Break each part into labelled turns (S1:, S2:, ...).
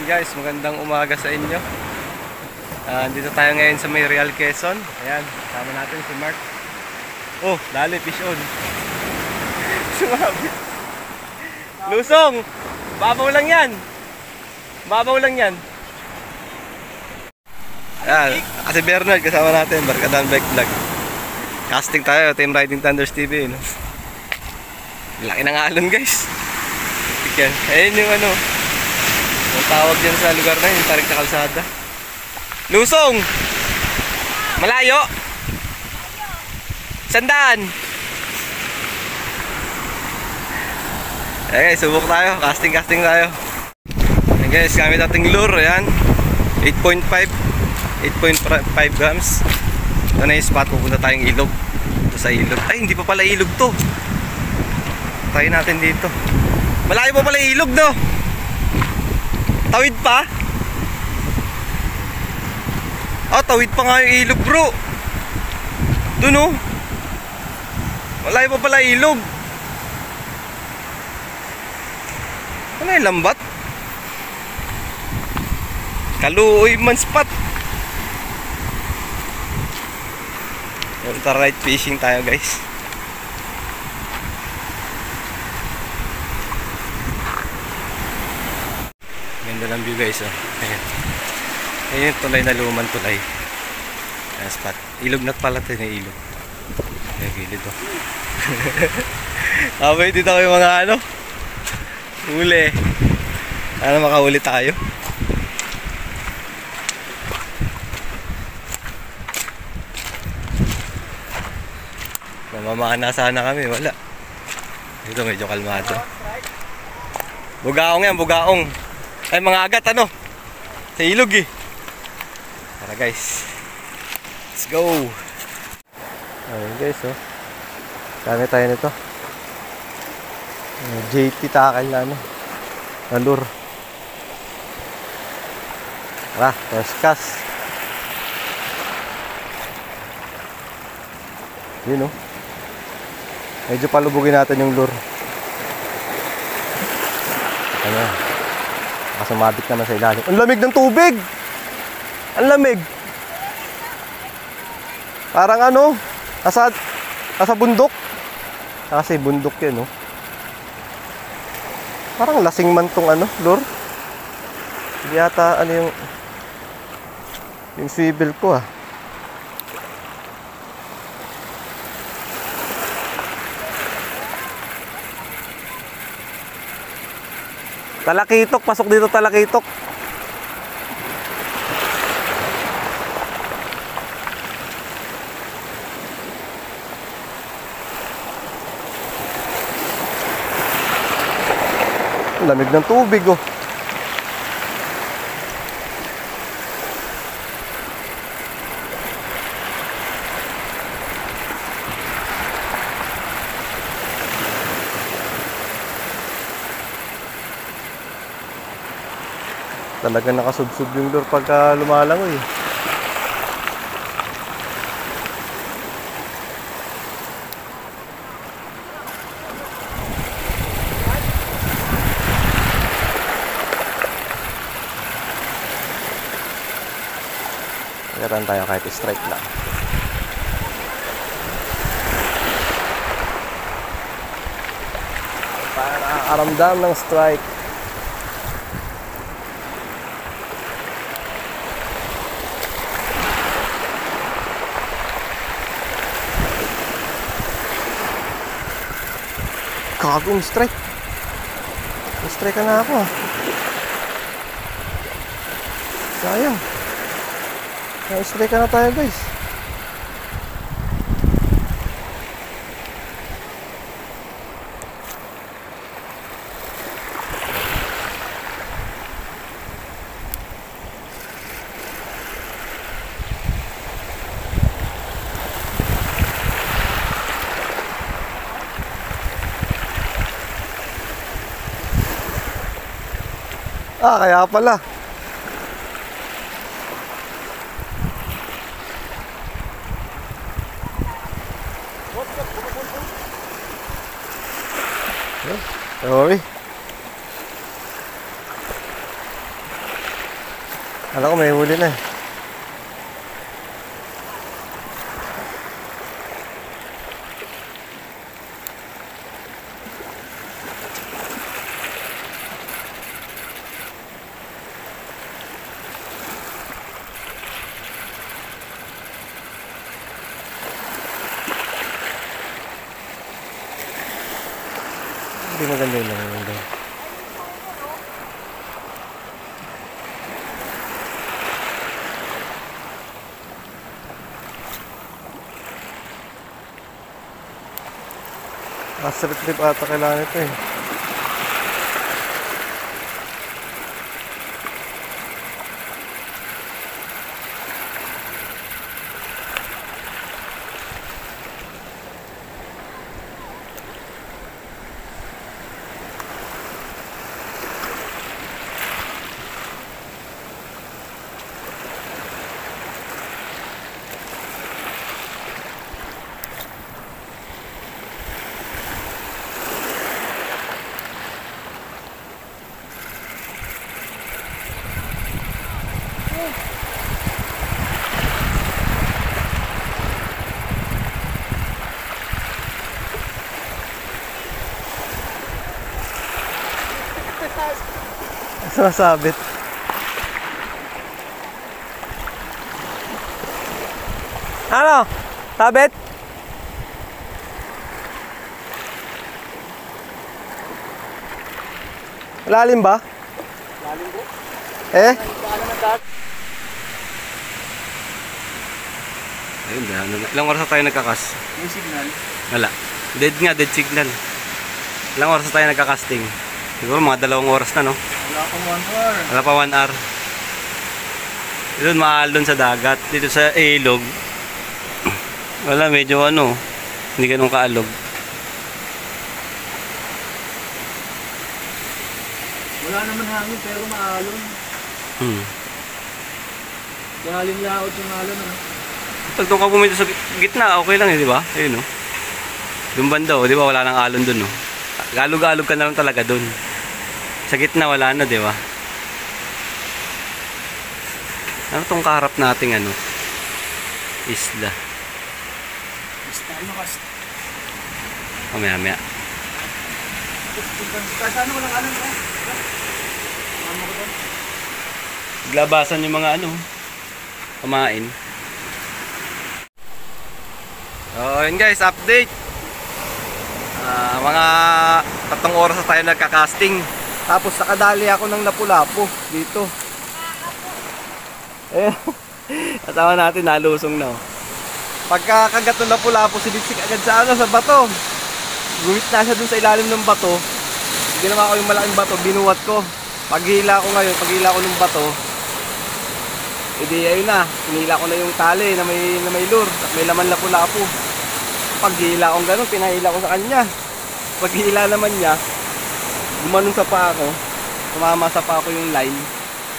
S1: guys, magandang umaga sa inyo. Dito tayo ngayon sa may Real Quezon. Ayan, kasama natin si Mark. Oh, dali, fish on. Sumabi. Lusong! Babaw lang yan. Babaw lang yan. Ayan, kasi Bernard kasama natin, Barkadaan Bike Vlog. Casting tayo, Team Riding Thunders TV, no? Laki ng alon, guys. Yan. Ayun yung ano, ang tawag dyan sa lugar na yung tarik na kalsada. Lusong! Malayo! Sandaan! Okay, subok tayo. Casting tayo. Ayan guys, gamit nating lure. Ayan, 8.5 grams. Ito na yung spot. Pupunta tayong ilog. Ito sa ilog. Ay, hindi pa pala ilog to. Try natin dito. Malayo pa pala ilog, no? Tawid pa? Ah, tawid pa nga yung ilog, bro. Doon, oh. Malayo pa pala ilog. Ano yung lambat? Kaluoy man spot. Ultralight fishing tayo, guys. Ganda ng view, guys, oh. Ayan. Ayan yung tulay na lumang tulay. Ayan spot. Ilog na pala ito yung ilog. Ayan gilid, oh. Abay dito kayo mga ano, huli. Sana makahuli tayo. Mamamana sana kami, wala. Dito medyo kalmado. Bugaong yan, bugaong. Ay, mga agat, ano? Sa ilog, eh. Tara, guys. Let's go. Ayun, guys, oh. Kami tayo nito. JT tackle na, ano, na lure. Tara, first cast. Yun, oh. Medyo palubugin natin yung lure. Ano? Sumabit naman sa ilalim. Ang lamig ng tubig! Ang lamig! Parang ano, nasa bundok. Kasi bundok yan, no? Parang lasing man tong ano, lure. Hindi yata ano yung swivel ko, ah. Talakitok, pasok dito talakitok. Lamig ng tubig, oh. Talaga nakasubsub yung lure pagka lumalangoy. Nagatan tayo kahit strike lang. Para nakakaramdam ng strike. Kagong strike. Strike ka na ako, ah. Sayang. Na-strike ka na tayo, guys. Ah, kaya pala. Sorry. Alam ko may huli na. Hindi maganda yung lang doon. Strip trip ata kailangan ito eh. Sasabit. Ano? Sabit? Lalim ba?
S2: Lalim po.
S1: Eh? Ayun, dahil na. Ilang oras na tayo nagkakas?
S2: Yung signal.
S1: Wala. Dead nga, dead signal. Ilang oras na tayo nagkakasting? Siguro mga 2 oras na, no?
S2: Wala pang 1 hour.
S1: Wala pa 1 hour. Doon, mahal doon sa dagat. Dito sa ilog. Wala, medyo ano. Hindi ganun kaalog.
S2: Wala naman hangin pero maalon.
S1: Hmm.
S2: Galing laot yung alon. Ano?
S1: Pag doon ka pumunta sa gitna, okay lang eh, di ba? Ayun, no? Doon banda, di ba? Wala nang alon doon, no? Galog-galog ka na lang talaga doon. Sa gitna, wala na, di ba? Ano tong kaharap nating ano? Isla.
S2: Basta ano kasi.
S1: Mamaya.
S2: Kasano ko lang alon ba? Ano ko doon?
S1: Glabasan yung mga ano, kumain. So, yun guys, update. Mga 3 oras na tayo nagka-casting. Tapos nakadali ako ng lapu-lapu dito. Eh, kasama natin nalusong na. Pagkakagat ng lapu-lapu, siliksik agad sa ano, sa bato. Gumit na siya dun sa ilalim ng bato. Ginawa ko yung malaking bato, binuwat ko. Paghila ko ngayon, paghila ko ng bato, edi ayun na, pinila ko na yung tali na may lure at may laman lapu-lapu. Paghila ko gano'n, pinahila ko sa kanya. Paghila naman niya, gumanong sa paa ko, tumama sa paa ko yung line.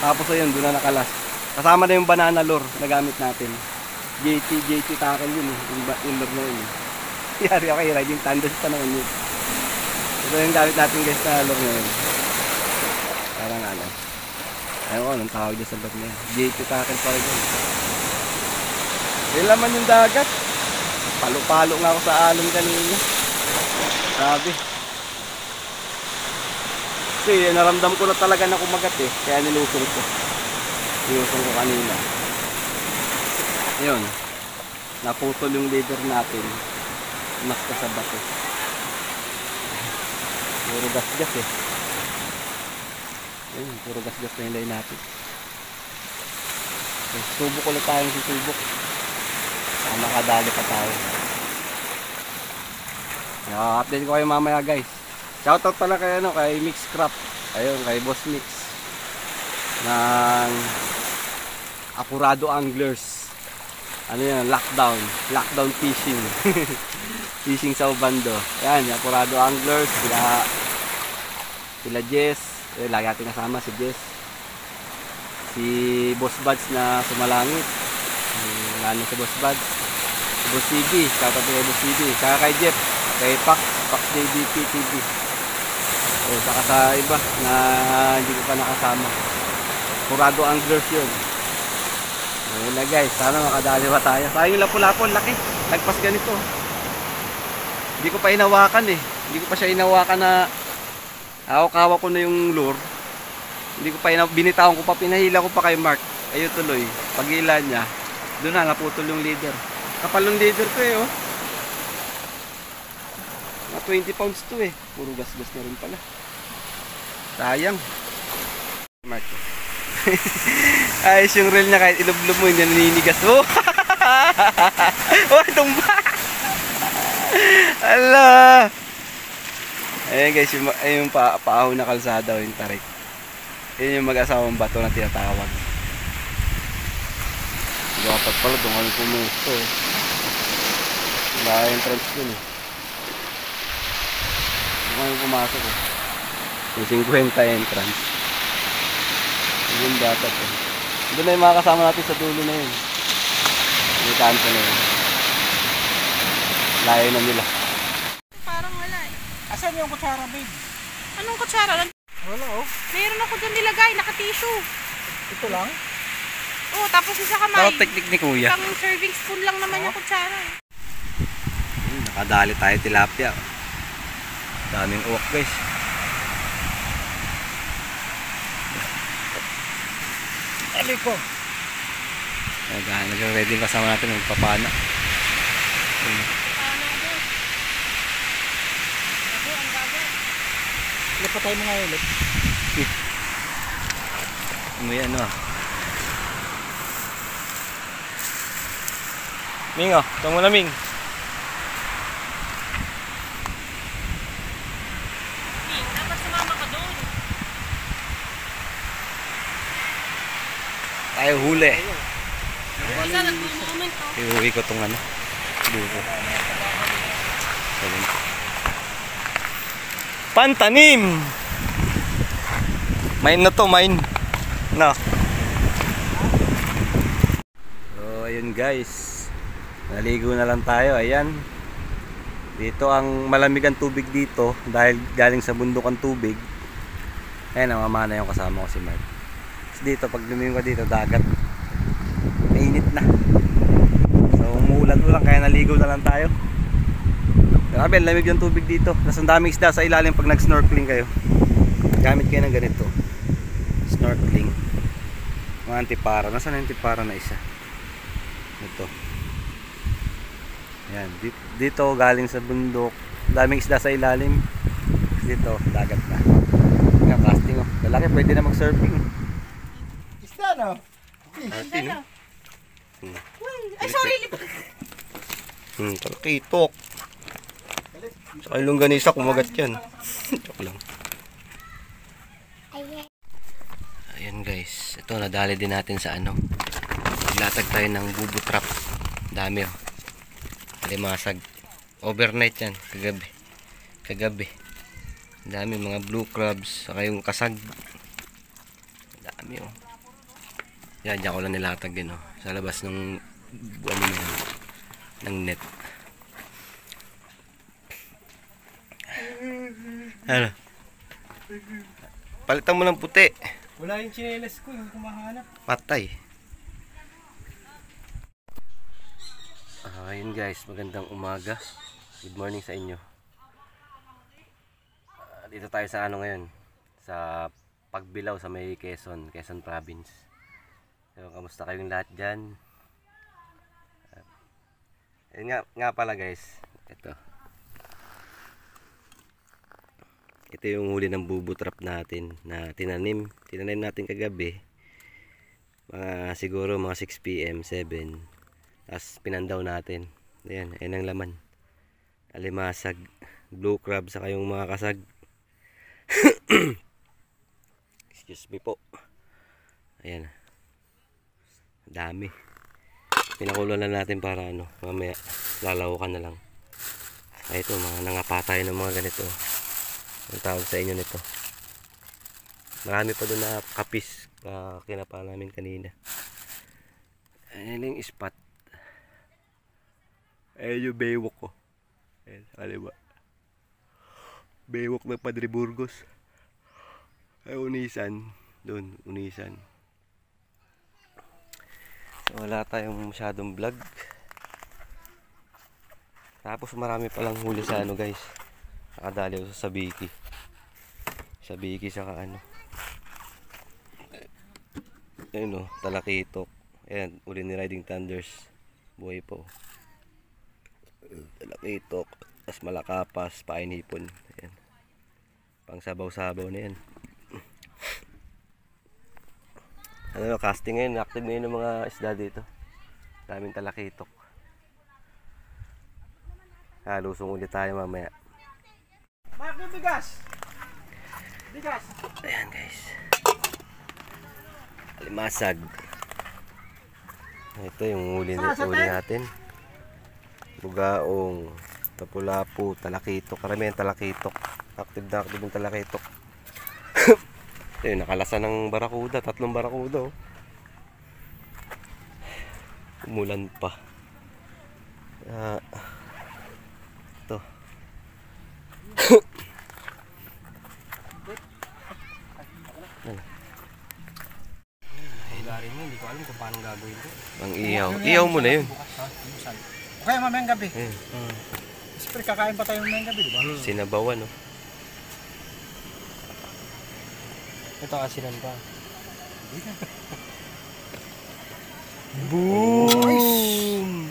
S1: Tapos ayun, doon na nakalas. Kasama na yung banana lure na gamit natin. JT tackle yun eh, yung lure na yun. Yari ako kay riding tandem pa naman yun. Ito yung gamit natin guys na lure na yun. Parang ano. Ayun ko, anong tawag dyan sa lure na yun. JT tackle pa rin yun. May laman yung dagat. Palo-palo nga ako sa alon kanina. Grabe. Kasi naramdam ko na talaga na kumagat eh. Kaya nilusong ko. Nilusong ko kanina. Yun. Naputol yung leader natin. Mas ka sa bato. Puro gas-gas eh. Ayun, puro gas-gas na yung line natin. So, subok ulit tayong susubok. Makadali pa tayo. Update ko kayo mamaya guys. Shoutout pala kay ano, kay Mix Craft. Ayun, kay Boss Mix ng Acurado Anglers. Ano yan, lockdown fishing. Fishing sa Ubando. Yan, Acurado Anglers, sila Jess. Lagi natin kasama si Jess. Si Boss Buds na sumalangit. Wala na si Boss Buds. Si Boss CB, shoutout kay Boss CB. Saka kay Jeff, kay Pax JDP TV. Saka sa iba na hindi ko pa nakasama. Curado anglers yun. Ayun na guys, sana makadali pa tayo. Sayang yung lapu-lapu, laki. Lagpas ganito. Hindi ko pa inawakan eh. Hindi ko pa siya inawakan na hawak-hawak ko na yung lure. Hindi ko pa binitawan ko pa, pinahila ko pa kay Mark. Ayun tuloy, pag-hila niya, doon na naputol yung leader. Kapal yung leader ko eh oh. Mga 20 pounds to eh. Puro gas-gas na rin pala. Sayang. Mark. Ayos yung reel niya kahit ilublob mo hindi naninigas. Oh! Oh, tumba! Ala! Ayan guys, yung paahaw na kalsada o yung tarik. Yun yung mag-asawang bato na tinatawag. Dapat pala doon kami pumusto eh. Wala yung entrance dun eh. Doon kami pumasok eh. Yung 50 entrance. Yun dapat eh. Doon na yung mga kasama natin sa dulo na yun. Yung kanto na yun. Layo na nila.
S3: Parang wala eh.
S2: Asan yung kutsara, babe?
S3: Anong kutsara?
S2: Wala, oh.
S3: Meron ako dyan nilagay, naka-tissue.
S2: Ito lang?
S3: Oh, tapos isa kamay.
S1: Tawag technique ni Kuya.
S3: Isang serving spoon lang naman yung kutsara eh.
S1: Nakadali tayo tilapia. Daming uwak guys.
S2: Ali ko.
S1: Nag-ready yung kasama natin magpapana.
S2: Lapatay mo nga ulit.
S1: May ano ah. Ming oh, ito mo na Ming.
S3: Dapat sumama ka doon.
S1: Tayo huli.
S3: Isa nag-moment oh.
S1: Iuwi ko tong ano. Buko. Pantanim! Mine na to, mine. No. So, ayun guys. Naligo na lang tayo. Ayan. Dito ang malamig ang tubig dito dahil galing sa bundok ang tubig. Ayan, namamana yung kasama ko si Mark. Dito, pag lumingon ka dito, dagat. Mainit na. So, umuulan-ulan kaya naligo na lang tayo. Grabe, lamig yung tubig dito. Tapos ang daming isda sa ilalim pag nag-snorkeling kayo. Gamit kayo ng ganito. Snorkeling. Mga antipara. Nasaan ang antipara na isa? Ito. Ayan. Dito galing sa bundok. Daming isda sa ilalim. Dito, dagat na. Nga, casting oh. Lalaki, pwede na mag-surfing.
S2: Isda, no?
S1: Martin, no?
S3: Ay, sorry.
S1: Talakitok. Sa longganisa, kumagat yan. Joke lang. Ayan guys. Ito, nadali din natin sa ano. Naglatag tayo ng bubo trap. Dami oh. Alimasag. Overnight yan. Kagabi. Dami mga blue crabs. Saka yung kasag. Dami oh. Yan, dyan ko lang nilatag din oh. Sa labas ng ano na yan. Ng net. Ano? Palitan mo ng puti.
S2: Wala yung chinelas ko, hindi ko mahanap.
S1: Patay. Ayun guys, magandang umaga. Good morning sa inyo. Dito tayo sa ano ngayon, sa Pagbilao sa may Quezon Province. So, kamusta kayong lahat dyan? Nga pala guys, ito yung huli ng bubo trap natin na tinanim natin kagabi, mga siguro mga 6 PM 7. Tapos pinandaw natin. Ayan ang laman. Alimasag, blue crab, saka yung mga kasag. Excuse me po. Ayan. Dami. Pinakulan na natin para ano, mamaya lalawakan na lang. Ay, ito, mga nangapatay ng mga ganito. Ang tawag sa inyo nito. Marami pa doon na kapis kinapa namin kanina. Ayan yung spot. Ayan yung baywalk ko. Ayan, kaliwa. Baywalk ng Padre Burgos. Ay, Unisan. Doon, Unisan. Wala tayong masyadong vlog. Tapos marami palang huli sa ano guys. Nakadali ako sa Sabiki. Sabiki saka ano. Ayun o, talakitok. Ayan, uli ni Riding Thunders. Buhay po. Talakitok. Tas malakapas, pain hipon. Ayan. Pang sabaw-sabaw na yan. Ano, casting ngayon. Active ngayon ng mga isda dito. Daming talakitok. Lusong ulit tayo mamaya.
S2: Mark, yung bigas! Bigas!
S1: Ayan guys. Alimasag. Ito yung uli natin. Bugaong, tapulapu, talakitok. Karamihan talakitok. Active na active yung talakitok. Ito yung nakalasa ng barakuda. 3 barakuda oh. Umulan pa. Ito.
S2: Hilarin mo, hindi ko alam kung paano gagawin ko.
S1: Ang iyaw. Iyaw mo na yun.
S2: Okay, mamayang gabi.
S1: Ayan.
S2: Siyempre, kakain pa tayo mamayang gabi, di ba?
S1: Sinabawan oh.
S2: Ito asinan pa.
S1: Boom!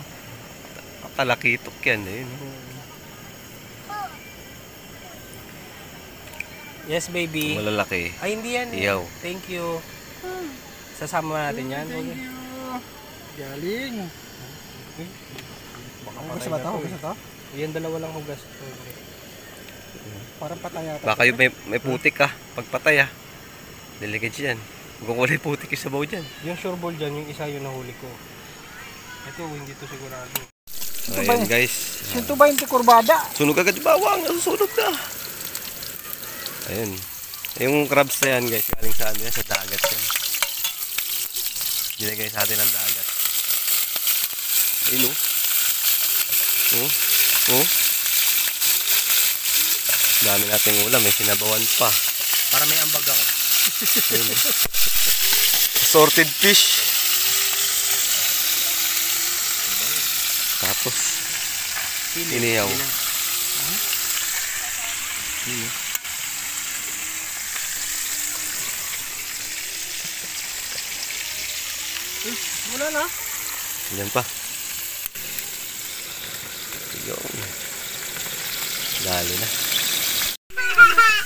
S1: Talakitok yan eh.
S2: Yes, baby.
S1: Malalaki.
S2: Ay, hindi yan.
S1: Iyaw.
S2: Thank you. Sasama natin yan.
S4: Thank you. Galing.
S2: Hugas ba ito? Hugas ito? Yan, dalawa lang hugas.
S4: Parang patay yata.
S1: Baka yung may putik ka. Pagpatay ah. Delicate yan. Kung kulay putik yung sabaw dyan.
S2: Yung sureball dyan, yung isa yung nahuli ko. Ito, hindi to sigurado.
S1: So, ayan guys.
S4: Sinto ba yung kurbada?
S1: Sunog agad yung bawang. Nasusunog na. Ayun. Yung crabs na yan guys. Galing sa ano yan. Sa dagat yan. Dinagay sa atin ng dagat. Ayun oh. Oh. Oh. Dami nating ulam. May sinabawan pa.
S2: Para may ambag ako.
S1: Ayun oh. Assorted fish. Tapos iniyaw.
S4: Wala na.
S1: Yan pa. Yung dali na.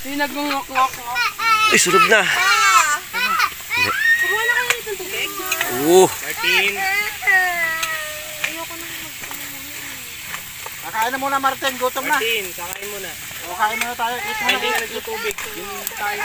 S3: Yung nag-ngok-ngok.
S1: Ay, sunog na.
S3: Kumuha na kayo itong tubig.
S2: Martin!
S3: Ayoko na
S4: Kakain na muna, Martin. Gutom na.
S2: Martin, kakain mo na.
S4: O, kain muna tayo. Eat
S2: Ay,
S4: muna.
S2: hindi ka nagtutubig. Yung tayo,